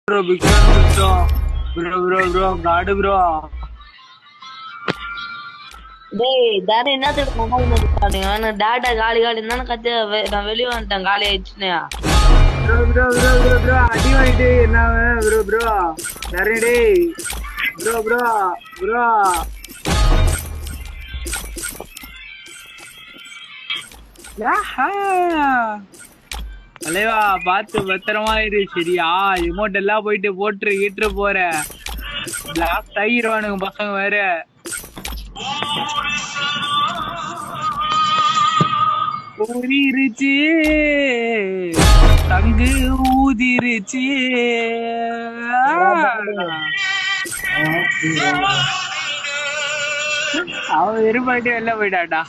Bro big fan bro. Bro God bro. டேய் தானே என்னத்துக்கு மொபைல் பாத்தீங்க நான் டாட்டா காலி தானே கத்து நான் வெளியே வந்துட்டேன் காலி ஆயிடுச்சுன்னு. ப்ரோ அடி வாங்கிட்டு என்ன ப்ரோ யாரே டேய் ப்ரோ தலைவா பார்த்து பத்திரமா இரு சரியா. எமௌண்ட் எல்லாம் போயிட்டு போட்டு போற பிளாக் ஆகிடுவானுங்க பசங்க வேற. ஊதிருச்சு தங்கு ஊதிருச்சு. அவன் வெறுப்பாட்டி வெளில போயிட்டாடா.